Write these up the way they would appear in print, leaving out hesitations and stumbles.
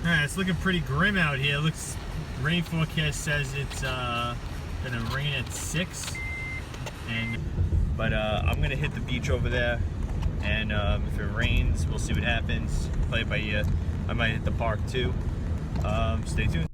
Alright, it's looking pretty grim out here. Looks, rain forecast says it's gonna rain at 6. But I'm gonna hit the beach over there, and if it rains, we'll see what happens. Play it by ear. I might hit the park too. Stay tuned.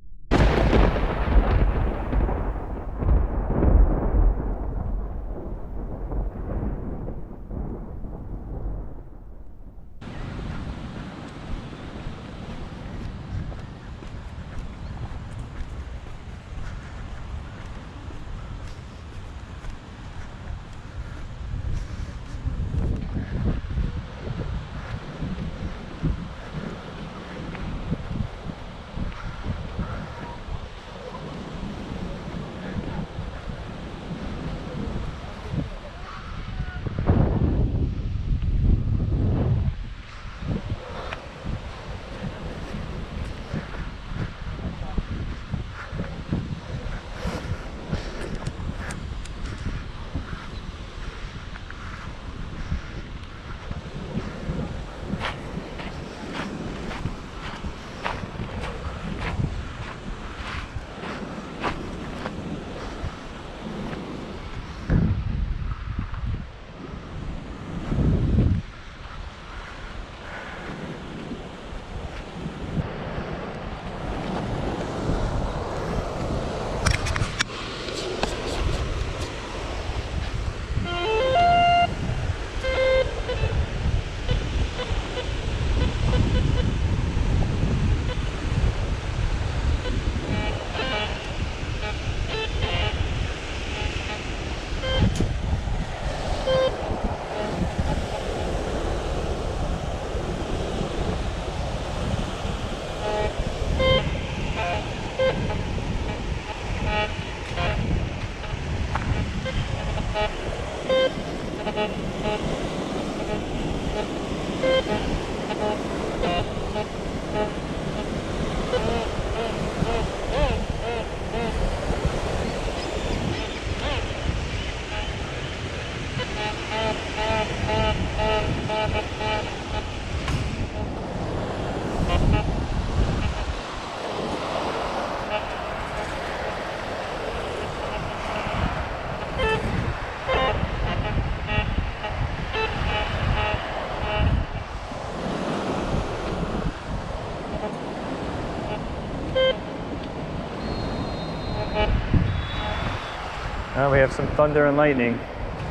Well, we have some thunder and lightning.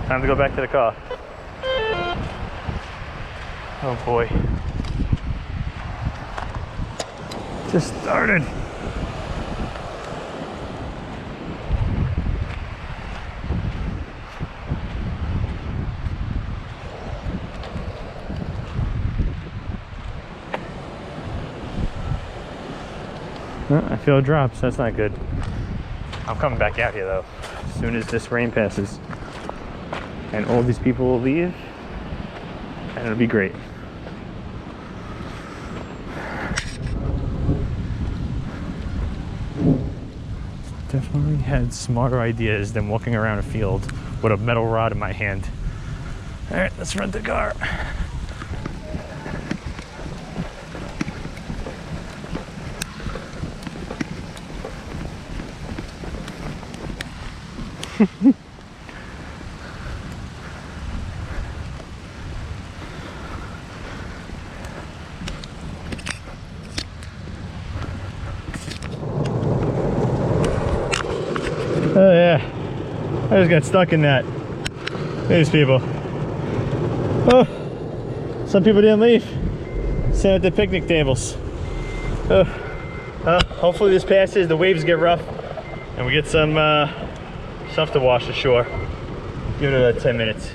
Time to go back to the car. Oh boy. Just started. Oh, I feel drops, that's not good. I'm coming back out here though, as soon as this rain passes. And all these people will leave, and it'll be great. Definitely had smarter ideas than walking around a field with a metal rod in my hand. All right, let's rent the car. Oh yeah, I just got stuck in that. These people. Oh, some people didn't leave. Sitting at the picnic tables. Hopefully this passes, the waves get rough, and we get some stuff to wash ashore. Give it another 10 minutes.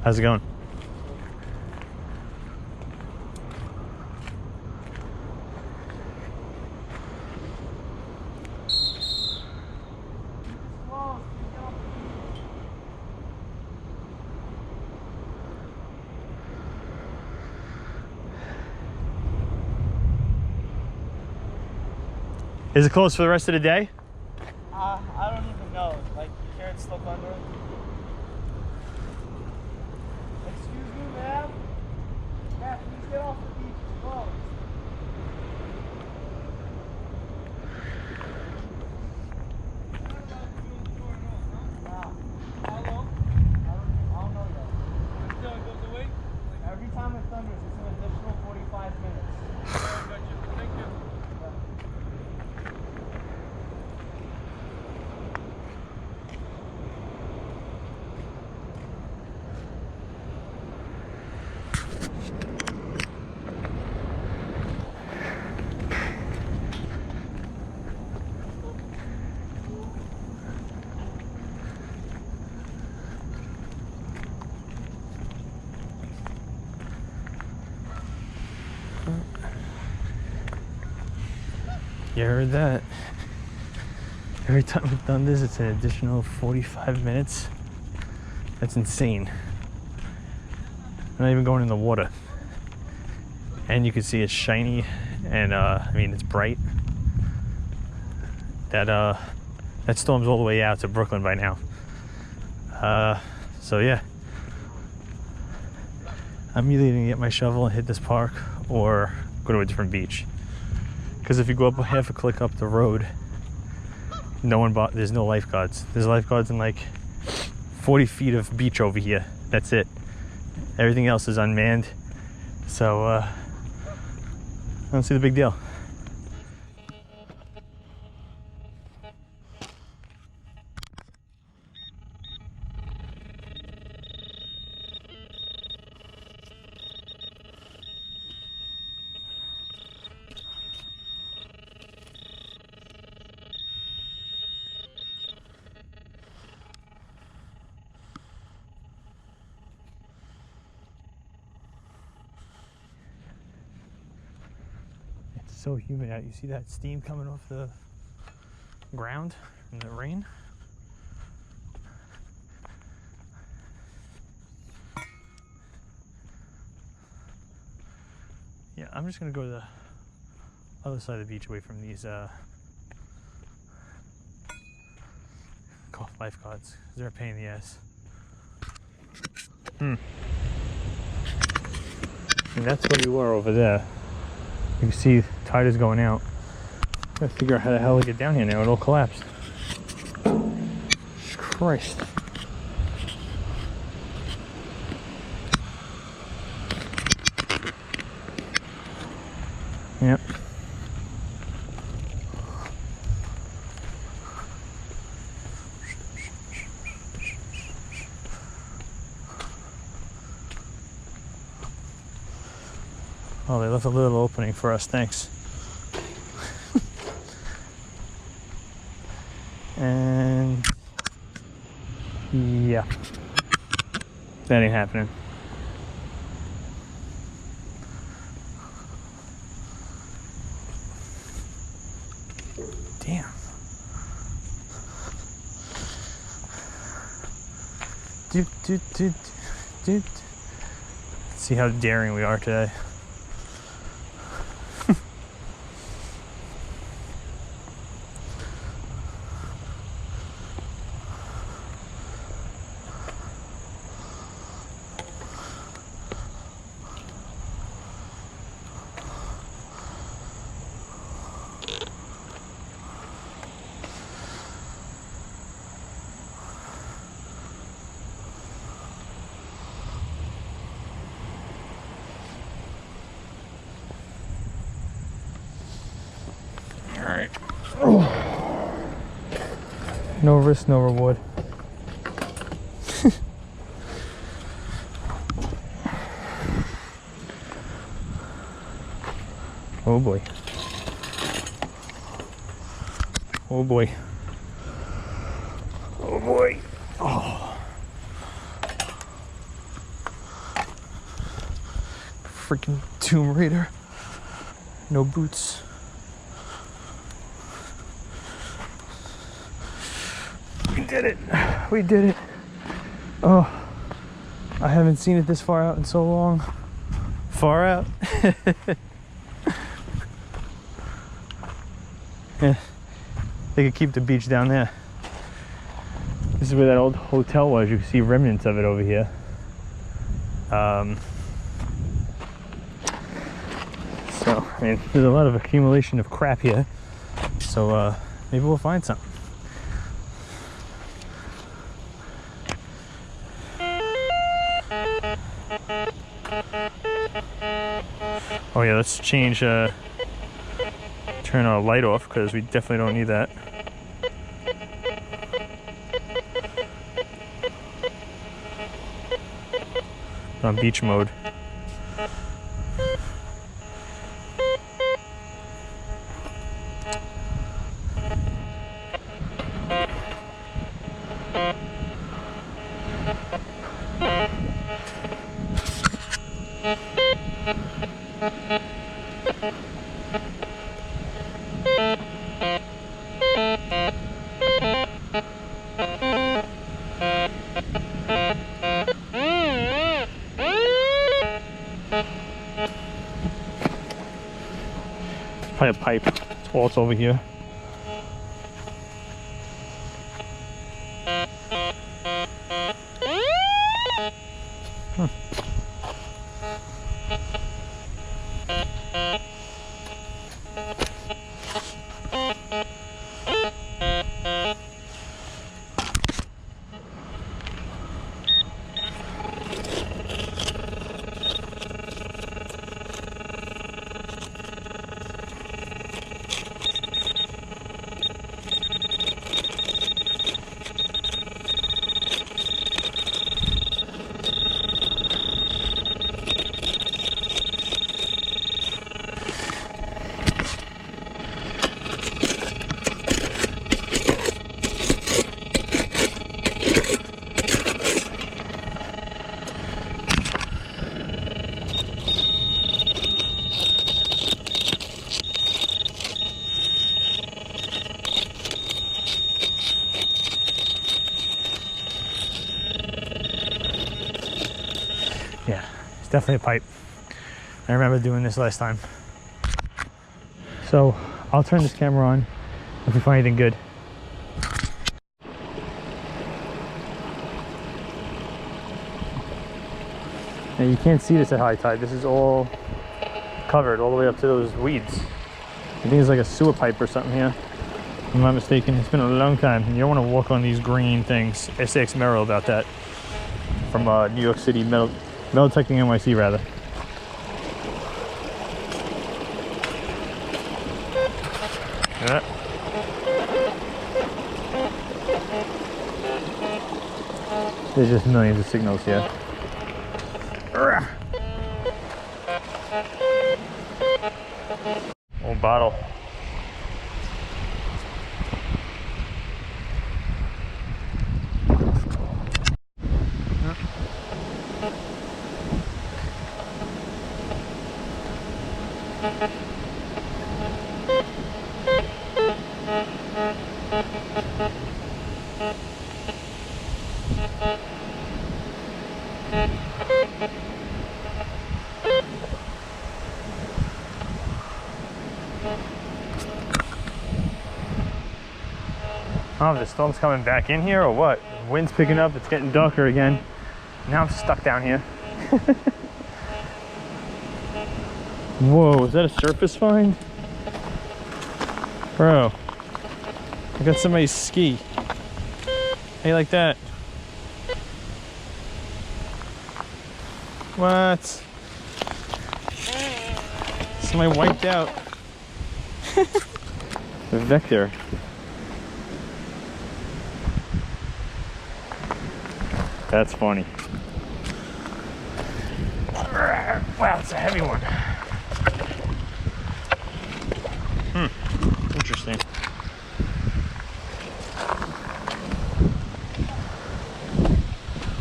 How's it going? Is it closed for the rest of the day? I don't even know. Like, you hear it still thundering? Excuse me, ma'am? Ma'am, please get off the beach. It's closed. How long? I don't know yet. Until it goes away? Every time it thunders, it's an additional 45 minutes. I got you. Thank you. You heard that? Every time it thunders, it's an additional 45 minutes. That's insane. I'm not even going in the water. And you can see it's shiny and I mean it's bright. That storm's all the way out to Brooklyn by now. So yeah. I'm either gonna get my shovel and hit this park or go to a different beach. Because if you go up half a click up the road, there's no lifeguards. There's lifeguards in like 40 feet of beach over here. That's it. Everything else is unmanned. So I don't see the big deal. So humid out. You see that steam coming off the ground in the rain? Yeah, I'm just gonna go to the other side of the beach away from these lifeguards, because they're a pain in the ass. And that's where we were over there. You can see the tide is going out. Gotta figure out how the hell to get down here now. It all collapsed. Christ. Yep. Oh, they left a little opening for us, thanks. And yeah, that ain't happening. Damn. Let's see how daring we are today. No risk, no reward. Oh boy. Oh boy. Oh boy. Oh. Freaking Tomb Raider. No boots. We did it. We did it. Oh, I haven't seen it this far out in so long. Far out. Yeah, they could keep the beach down there. This is where that old hotel was. You can see remnants of it over here. So, I mean, there's a lot of accumulation of crap here. So, maybe we'll find something. Oh yeah, let's change, turn our light off because we definitely don't need that. On beach mode. Probably a pipe. That's all it's over here. Yeah, it's definitely a pipe. I remember doing this last time. So I'll turn this camera on if we find anything good. Now you can't see this at high tide. This is all covered all the way up to those weeds. I think it's like a sewer pipe or something here. If I'm not mistaken. It's been a long time. You don't want to walk on these green things. SX Merrill about that. From New York City, Metal Detecting NYC rather. Yeah. There's just millions of signals here. Old bottle. Oh, the storm's coming back in here or what? The wind's picking up, it's getting darker again. Now I'm stuck down here. Whoa, is that a surface find? Bro, I got somebody's ski. How you like that? What? Somebody wiped out the vector. That's funny. Wow, it's a heavy one. Interesting.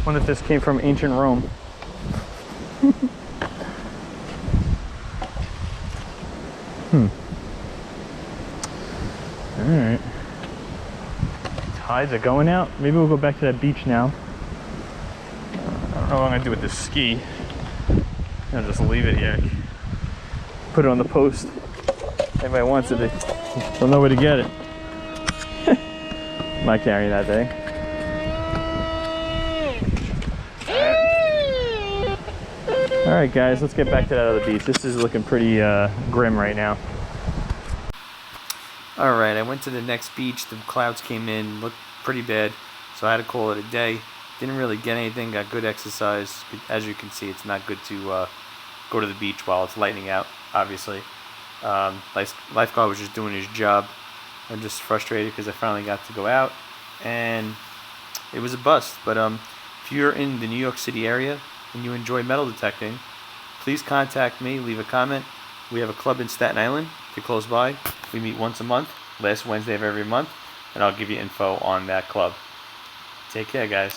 Wonder if this came from ancient Rome. Alright. Tides are going out. Maybe we'll go back to that beach now. I don't know what I'm gonna do with this ski. I'll just leave it here. Put it on the post. Anybody wants it, they'll know where to get it. Might carry that thing. Alright guys, let's get back to that other beach. This is looking pretty grim right now. Alright, I went to the next beach. The clouds came in, looked pretty bad, so I had to call it a day. Didn't really get anything, got good exercise. As you can see, it's not good to go to the beach while it's lightning out, obviously. Lifeguard was just doing his job. I'm just frustrated because I finally got to go out, and it was a bust. But if you're in the New York City area and you enjoy metal detecting, please contact me, leave a comment. We have a club in Staten Island. If you're close by, we meet once a month, last Wednesday of every month, and I'll give you info on that club. Take care, guys.